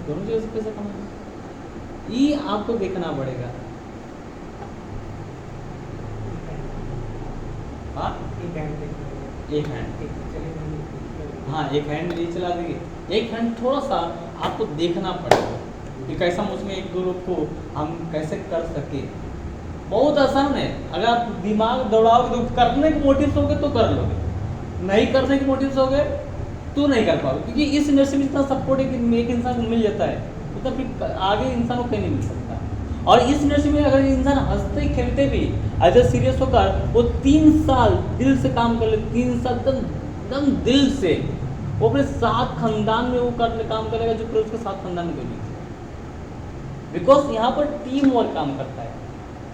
दोनों जगह से पैसा कमाना, ये आपको देखना पड़ेगा। हाँ एक हैंड, हाँ एक हैंड ये चला देंगे, एक हैंड थोड़ा सा आपको देखना पड़ेगा कि कैसा उसमें एक दो लोग को हम कैसे कर सके। बहुत आसान है, अगर आप दिमाग दौड़ाओगे तो करने के मोटिव होगे तो कर लोगे, नहीं करने के मोटिव होगे तो नहीं कर पाओगे, क्योंकि इस इंडस्ट्री में इतना सपोर्ट एक इंसान को मिल जाता है तो फिर आगे इंसान को कहीं नहीं मिल सकता। और इस इंडस्ट्री में अगर इंसान हंसते खेलते भी अगर सीरियस होकर वो 3 साल दिल से काम कर ले, 3 साल एकदम दिल से वो अपने साथ खानदान में वो काम करेगा जो फिर उसके साथ खानदान में कोई नहीं, बिकॉज यहाँ पर टीम वर्क काम करता है।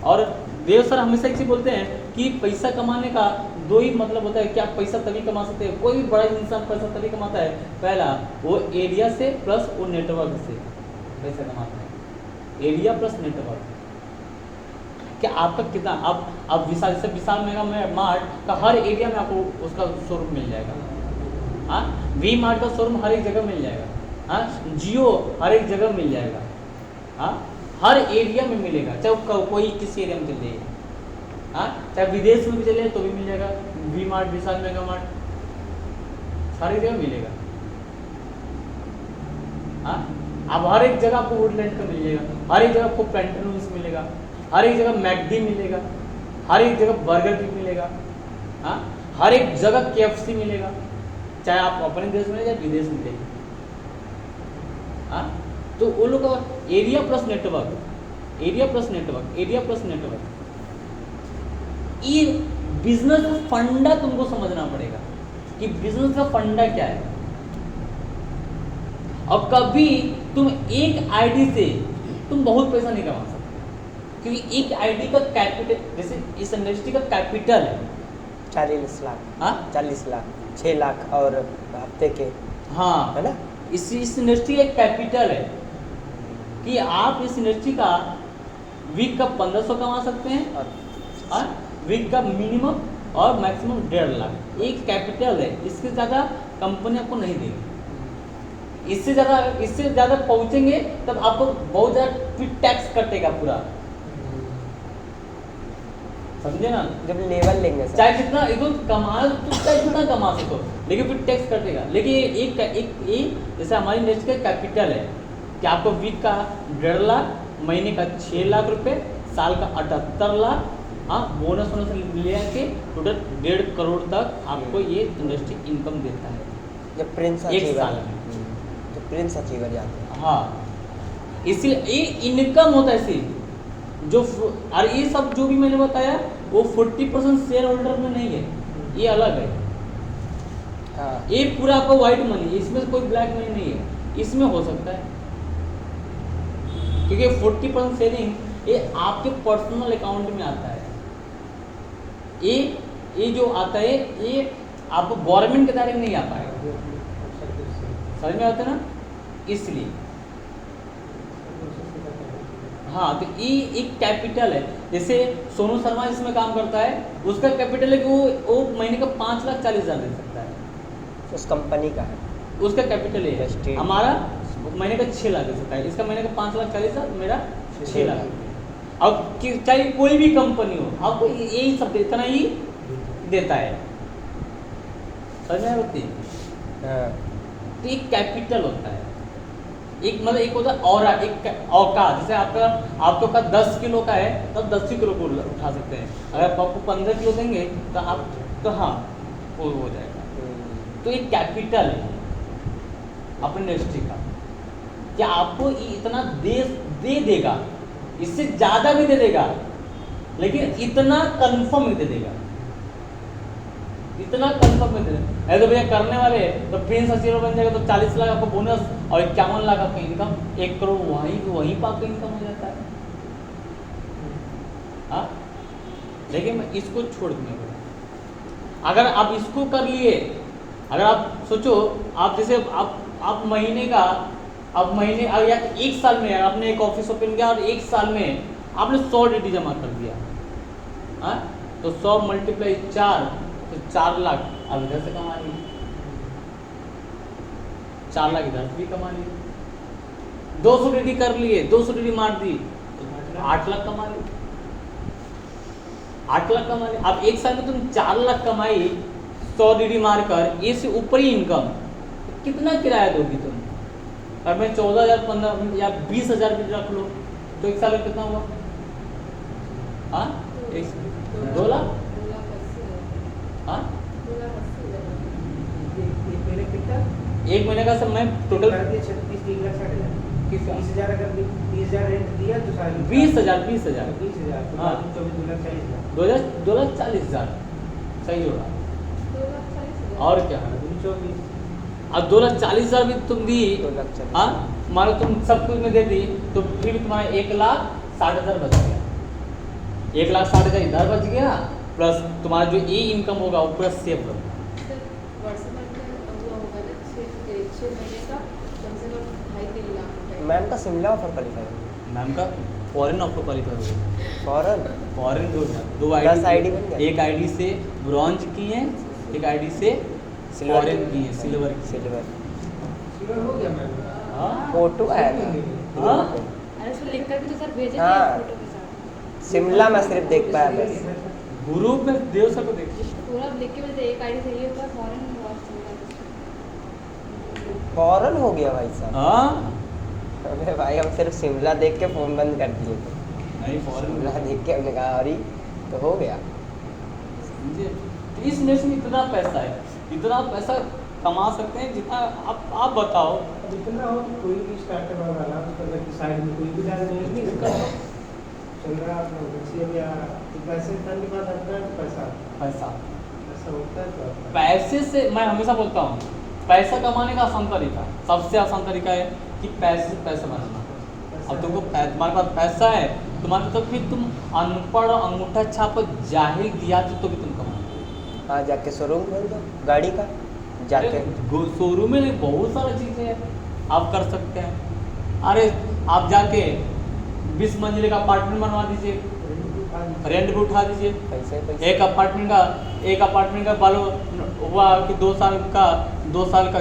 और देव सर हमेशा एक चीज बोलते हैं कि पैसा कमाने का दो ही मतलब होता है कि आप पैसा तभी कमा सकते हैं, कोई भी बड़ा इंसान पैसा तभी कमाता है, पहला वो एरिया से प्लस वो नेटवर्क से पैसा कमाता है, एरिया प्लस नेटवर्क। क्या आपका कितना आप विशाल से विशाल मेगा मार्ट का हर एरिया में आपको उसका शोरूम मिल जाएगा, हाँ वी मार्ट का शोरूम हर एक जगह मिल जाएगा, हाँ जियो हर एक जगह मिल जाएगा, हाँ हर एरिया में मिलेगा, चाहे कोई किसी एरिया में चल जाइए, हाँ चाहे विदेश में भी चले तो भी मिल जाएगा, वी मार्ट विशाल मेगा मार्ट सारी जगह मिलेगा, हाँ अब हर एक जगह आपको वुडलैंड का मिल जाएगा, हर एक जगह आपको पेंटालून्स मिलेगा, हर एक जगह मैकडी मिलेगा, हर एक जगह बर्गर किंग मिलेगा, हाँ हर एक जगह KFC मिलेगा, चाहे आप अपने देश में या विदेश में जाइए, हाँ तो वो लोग का area plus network, area plus network, area plus network, ये बिजनेस का फंडा तुमको समझना पड़ेगा कि बिजनेस का फंडा क्या है। और कभी तुम एक आईडी से तुम बहुत पैसा नहीं कमा सकते, क्योंकि एक आईडी का कैपिटल, जैसे इस इंडस्ट्री का कैपिटल है 40 लाख, हाँ 40 लाख 6 लाख और हफ्ते के, हाँ है ना। इस इंडस्ट्री एक कैपिटल है कि आप इस इंडस्ट्री का वीक का 1500 कमा सकते हैं और वीक का मिनिमम और मैक्सिमम 1.5 लाख, एक कैपिटल है, इससे ज़्यादा कंपनी आपको नहीं देगी। इससे ज़्यादा पहुंचेंगे तब आपको बहुत ज़्यादा फिर टैक्स कटेगा पूरा, समझे ना, जब लेवल लेंगे सर। चाहे जितना एकदम कमा तो चाहे जितना कमा सको, लेकिन फिर टैक्स कटेगा। लेकिन एक जैसे हमारी इंडस्ट्री का कैपिटल है कि आपको वीक का 1.5 लाख, महीने का 6 लाख रुपए, साल का 78 लाख, हाँ बोनस ले के टोटल 1.5 करोड़ तक आपको ये इंडस्ट्री इनकम देता है जब प्रिंस एक अचीवर, साल में, जब प्रिंस अचीवर जाते हैं, हाँ इसलिए ये इनकम होता है इसी जो, और ये सब जो भी मैंने बताया वो 40% शेयर होल्डर में नहीं है, ये अलग है, हाँ ये पूरा आपका व्हाइट मनी, इसमें कोई ब्लैक मनी नहीं है, इसमें हो सकता है क्योंकि 40% शेयरिंग ये आपके पर्सनल अकाउंट में आता है, ये जो आता है ये आपको गवर्नमेंट के दायरे में नहीं आ पाएगा, समझ में आता है ना, इसलिए हाँ तो ये एक कैपिटल है। जैसे सोनू शर्मा जिसमें काम करता है उसका कैपिटल है कि वो महीने का 5,40,000 दे सकता है, उस कंपनी का है, उसका कैपिटल है। Estate। हमारा महीने का 6 लाख दे सकता है, इसका महीने का 5,40,000, मेरा 6 लाख। अब चाहे कोई भी कंपनी हो आपको यही सब इतना ही देता है, समझ में होती है। हाँ तो एक कैपिटल होता है, एक मतलब एक होता है और एक औकात, जैसे आपका औकात 10 किलो का है तब 10 ही किलो को उठा सकते हैं, अगर आपको 15 किलो देंगे तो आप तो हाँ वो हो जाएगा। तो एक कैपिटल है अपने इंडस्ट्री का, क्या आपको इतना दे देगा, इससे ज़्यादा भी दे देगा, लेकिन इतना कंफर्म ही दे देगा, इतना कंफर्म में दे देगा। ऐसे तो भैया करने वाले तो प्रिंस अचीवर बन जाएगा तो 40 लाख आपको बोनस और 51 लाख आपका इनकम, 1 करोड़ वहीं पर आपका इनकम हो जाता है, हाँ। लेकिन मैं इसको छोड़ दूंगा, अगर आप इसको कर लिए, अगर आप सोचो आप जैसे आप महीने का अगर या 1 साल में आपने एक ऑफिस ओपन किया और 1 साल में आपने 100 DD जमा कर दिया, हाँ तो 100 × 4 तो 4 लाख अब इधर से कमा लीजिए, 4 लाख इधर से भी कमा लीजिए, 200 डीडी कर लिए, 200 डीडी मार दी, 8 लाख कमा ली, 8 लाख कमा ली। अब एक साल में तुम 4 लाख कमाई 100 डीडी मारकर, ये से ऊपरी इनकम, कितना किराया दोगी तुम? और मैं 14,000 15 या 20,000 भी रख लो तो एक साल में कितना हुआ? हाँ 2 लाख। हाँ एक महीने का सब मैं टोटल 20,000 अगर 20,000 रेंट दिया तो साल 20,000 20,000 हाँ। 2,40,000 सही होगा। और क्या है? अब 2,40,000 भी तुम दी, 2,40,000। हाँ मान लो तुम सब कुछ में दे दी तो फिर भी तुम्हारा 1,60,000 बच गया, 1,60,000 इधर बच गया, प्लस तुम्हारा जो ई इनकम होगा वो पूरा सेव होगा। मैम का शिमला ऑफर क्वालिफाई है। मैम का फॉरेन ऑफर क्वालिफाई हो गया, फॉरन फॉरेन हो गया। 2 10 आईडी, ID बन गया। एक आईडी से ब्रॉन्ज की है, एक आईडी से सिल्वर फॉरेन की है, सिल्वर की। सिल्वर सिल्वर हो गया मैम। हाँ फोटो आया था हाँ? ग्रुप पे। अरे उसको लिखकर भी तो सर भेजे हाँ। थे फोटो के साथ। शिमला में सिर्फ देख पाया बस। ग्रुप में देव सर को देखिए, पूरा लिख के भेजे, एक आईडी से ये होगा फॉरेन फॉरन हो गया भाई साहब। हाँ अबे भाई हम सिर्फ शिमला देख के फोन बंद कर दिए थे। नहीं फॉरेन शिमला देख के हमने कहा अरे तो हो गया। समझे? तो इस देश में इतना पैसा है, इतना पैसा कमा सकते हैं जितना आप बताओ। जितना हो कोई भी स्टार्टअप वाला तो अगर साइड में कोई भी डाल नहीं चल रहा है अपना वैसे भी आ रहा तो पैसे करने के बाद अपना पैसा पैसा ऐसा होता है तो अपना पैसे से, मैं हमेशा बोलता हूँ पैसा कमाने का आसान तरीका, सबसे आसान तरीका है कि पैसे से पैसा बनाना। अब तुमको तुम्हारे पास पैसा है, तुम्हारे तो फिर तुम अनपढ़ अंगूठा छाप जाहिल दिया तो भी तुम कमाओ। हाँ जाके शोरूम खोल दो गाड़ी का जाके। शोरूम में बहुत सारी चीज़ें हैं आप कर सकते हैं। अरे आप जाके 20 मंजिले का अपार्टमेंट बनवा दीजिए, रेंट भी उठा दीजिए। पैसे एक अपार्टमेंट का बालो हुआ कि 2 साल का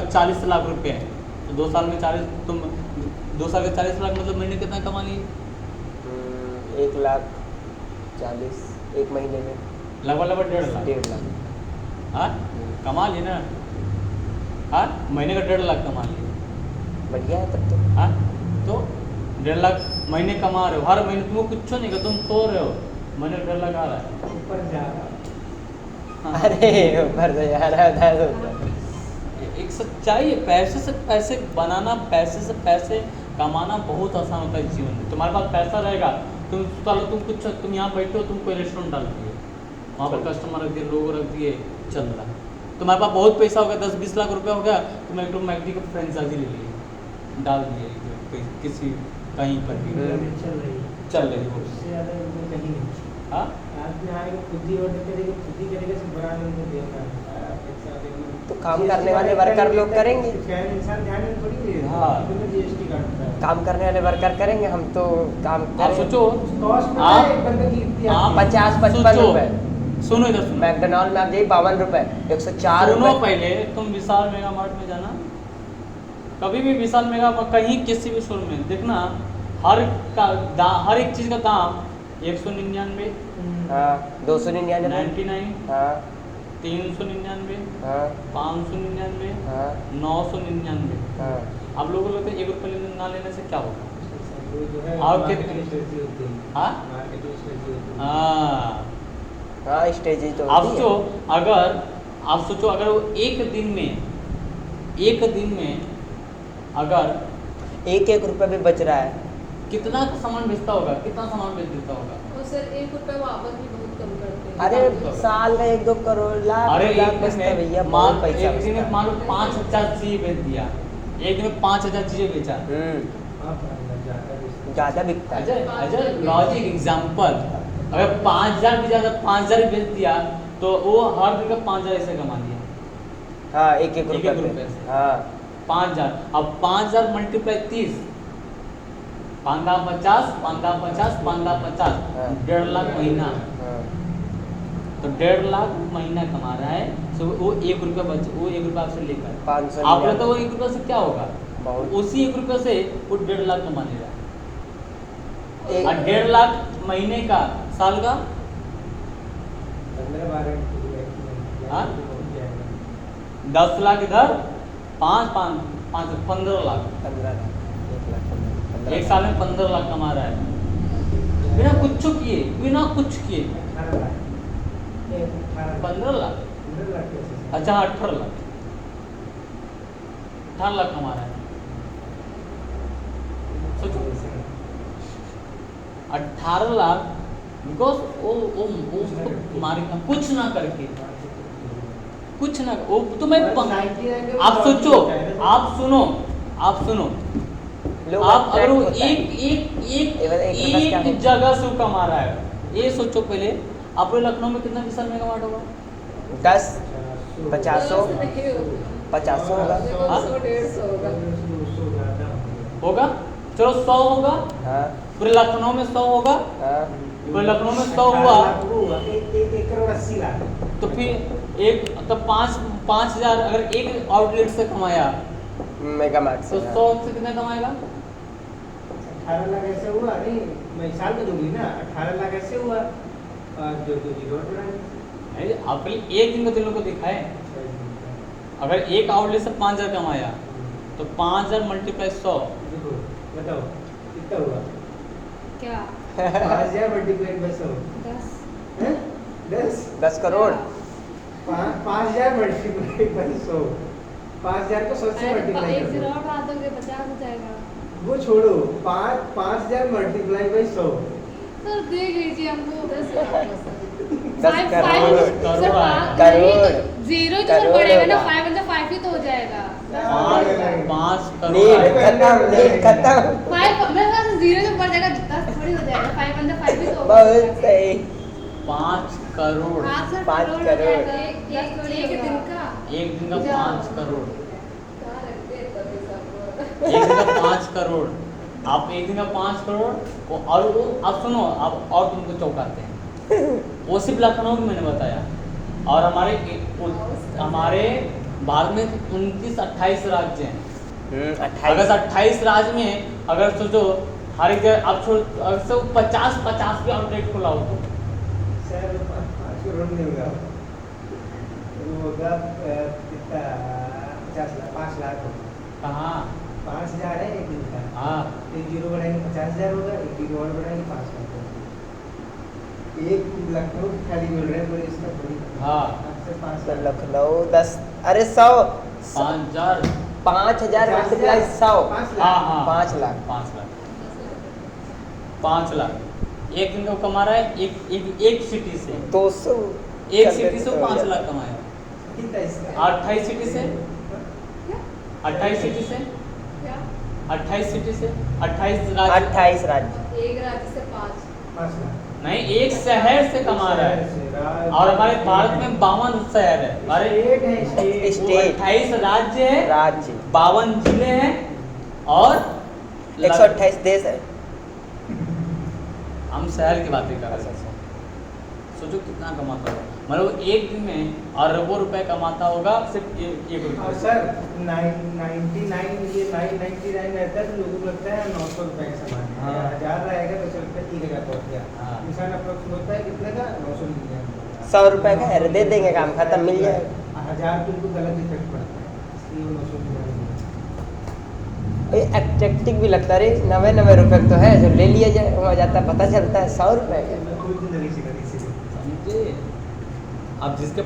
40 लाख रुपए है, तो 2 साल में 40 तुम 2 साल का 40 लाख मतलब महीने कितना कमा लिए? 1,40,000 एक महीने में लगभग 1.5 लाख। 1.5 लाख। हाँ कमा लिए ना। हाँ महीने का 1.5 लाख कमा लिए। बढ़िया है तब तो। हाँ तो 1.5 लाख महीने कमा रहे हो, हर महीने तुमको कुछ नहीं कर, तुम सो रहे हो, महीने का 1.5 लाख आ रहा है। ऊपर जा रहा हाँ। अरे ऊपर से जा रहा है। एक सच्चाई है, पैसे से पैसे बनाना, पैसे से पैसे कमाना बहुत आसान होता है जीवन में। तुम्हारे पास पैसा रहेगा, तुम यहाँ बैठे हो, तुम कोई रेस्टोरेंट डाल दिए, वहाँ पर कस्टमर रख दिए, लोग रख दिए, चल रहा है। तुम्हारे पास बहुत पैसा हो गया, 10-20 लाख रुपया हो गया, तुम एक मैगडी का फ्रेंचाइजी ले लिए, डाल दिए किसी कहीं पर भी चल रही है चल रही हो। उससे ज़्यादा इनको कहीं नहीं। हाँ आदमी आएगा खुद ही ऑर्डर करेगा, खुद ही करेगा, सब बना नहीं देगा। तो काम करने वाले वर्कर लोग करेंगे। इंसान ध्यान में थोड़ी दे हाँ। GST काटता है। काम करने वाले वर्कर करेंगे, हम तो काम आप करें। सोचो, कॉस्ट पता आप- है एक बंदे की कितनी आप आती है? 50-55 सोचो, रुपए। सुनो इधर सुनो, मैकडोनाल्ड में आप जाइए 52 रुपए, 104 सुनो रुपए। पहले तुम विशाल मेगा मार्ट में जाना, कभी भी विशाल मेगा मार्ट कहीं किसी भी शोरूम में देखना, हर एक चीज़ का दाम 199, हाँ 299। 99, हाँ 399, हाँ 599, हाँ 999। हाँ। आप लोगों को लगता है 1 रुपये ना लेने से क्या होगा? वो जो है और marketing strategy होती है। हाँ Marketing strategy होती है। हाँ हाँ स्टेज तो आप होती है। सोचो अगर वो एक दिन में अगर 1-1 रुपए भी बच रहा है। कितना सामान बेचता होगा, कितना सामान बेच देता होगा? और सर 1 रुपये वापस भी बहुत कम करते हैं। अरे साल का 1-2 करोड़ लाख अरे लाख एक बचता है दिन भैया, में बहुत पैसा एक दिन में बचता मान लो 5,000 चीजें बेच दिया, एक दिन में 5,000 चीजें बेचा। है। हाँ, ज़्यादा भी- ज़्यादा बिकता है। अजय लॉजिक एग्जांपल, अगर 5,000 भी ज़्यादा 5,000 बेच दिया तो वो हर दिन का 5,000 ऐसे कमा लिया, हाँ 1-1 एक-एक रुपए रुपए पे। से। हाँ 5,000। अब 5,000 मल्टीप्लाई 30, 5,50, 5,50, 5,50, हाँ। 1.5 लाख महीना। हाँ। तो 1.5 लाख महीना कमा रहा है, तो वो 1 रुपया आपसे लेकर 500 आप तो वो 1 रुपया से क्या होगा? बहुत। उसी 1 रुपये से वो 1.5 लाख कमा ले रहा है। एक- और 1.5 लाख महीने का, साल का 15-12 हाँ? 10 लाख इधर, 5 15 लाख। 15 लाख, 1 लाख 15 एक साल में 15 लाख कमा रहा है बिना कुछ किए, बिना कुछ किए। 18 लाख 15 लाख, 15 लाख कैसे? अच्छा 18 लाख, 18 लाख कमा रहा है। सोचो 18 लाख, बिकॉज वो उसको मारेगा कुछ ना करके, कुछ ना वो तो मैं आप सोचो, आप सुनो लोग आप अगर वो attract होता है। एक जगह से वो कमा रहा है, ये सोचो पहले आप लोग लखनऊ में कितना विशाल मेगावाट होगा? 10 50 50 होगा। हाँ? 150 होगा। होगा, चलो 100 होगा, हाँ पूरे लखनऊ में 100 होगा, हाँ पूरे लखनऊ में 100 हुआ 1 करोड़ 80 लाख। तो फिर एक तो 5,000 अगर एक आउटलेट से कमाया मेगा मार्ट तो से 100 से कितना कमाएगा? 18 लाख ऐसे हुआ नहीं, मैं साल में दूंगी ना, 18 लाख ऐसे हुआ और जो जीरो नहीं, आप पहले एक दिन का तुम लोग को दिखाए, अगर एक आउटलेट से 5,000 कमाया तो 5,000 मल्टीप्लाई 100, देखो बताओ कितना हुआ? क्या? 5,000 multiply by 100 10 10 10 crore. 5,000 multiply by 100, 5,000 को 100 से मल्टीप्लाई एक कर जीरो दो। और बढ़ा दोगे 50 हो जाएगा। वो छोड़ो, 5,000 मल्टीप्लाई बाय 100, सर देख लीजिए हमको 10 10 करोड़। करोड़। जीरो जो करोड़ बढ़ेगा ना, होगा। 5 मतलब 5 ही तो हो जाएगा। 5 नील करोड़ खत्म, नील खत्म। 5 मेरे पास जीरो जो बढ़ जाएगा 10 थोड़ी हो जाएगा, 5 मतलब 5 ही तो होगा। बहुत सही। 5 करोड़ हाँ सर, 5 करोड़ हो करोड़। जाएगा। एक दिन का एक दिन का जा। 5 करोड़, कहाँ रखते हैं तभी सब? एक दिन का 5 करोड़, आप एक दिन का 5 करोड़ और वो आप सुनो, आप और तुमको चौंकाते हैं। वो सिर्फ लखनऊ में मैंने बताया, और हमारे भारत में 29-28 राज्य हैं। 28 अगर 28 राज्य में अगर सोचो हर एक जगह आप छोड़, अगर सब 50 भी आउटलेट खुला हो तो सर 5 करोड़ नहीं होगा, वो होगा कितना 50 लाख, 5 लाख होगा। कहाँ? 5,000 है एक दिन का, हाँ, एक जीरो बढ़ाएंगे 50,000 होगा, एक जीरो और बढ़ाएंगे 5 लाख होगा। एक लखनऊ खाली मिल रहा है पूरे इसका थोड़ी। हाँ। 5 तो लाख लखनऊ 10 अरे 100 5,000, 5,000 मल्टीप्लाई 100 5 हाँ लाख। हाँ 5 लाख। 5 लाख, 5 लाख एक दिन का वो कमा रहा है एक सिटी से, 200 एक सिटी से वो 5 लाख कमाया। कितना इसका? 28 सिटी से, 28 सिटी से, क्या? 28 सिटी से, 28 राज्य, 28 राज्य। एक राज्य से 5। 5 लाख नहीं एक शहर से कमा रहा है। और हमारे भारत में 52 शहर है, हमारे स्टेट है स्टेट। स्टेट। 28 राज्य है, राज्य 52 जिले हैं और 128 देश है। हम शहर की बातें कर रहे हैं। सोचो कितना कमाता होगा, मतलब एक दिन में अरबों रुपए कमाता होगा सिर्फ एक और रुपये। सर 999 ये 999 रहता है तो लोगों को लगता है 900 रुपए का सामान है। हाँ। 1000 रहेगा तो चलता है 3,000 पहुंच गया। हाँ। इंसान अप्रोक्स होता है कितने का 900 मिल गया। 100 रुपए का है, दे देंगे, काम खत्म, मिल जाएगा। 1000 तो उनको गलत इफेक्ट पड़ता है, इसलिए वो 900 मिल जाएगा। एट्रैक्टिव भी लगता है। 90 रुपए तो है जो ले लिया जाए, हो जाता है, पता चलता है 100 रुपए का। मैं खुद जिंदगी से करी इसीलिए। समझे? अब जिसके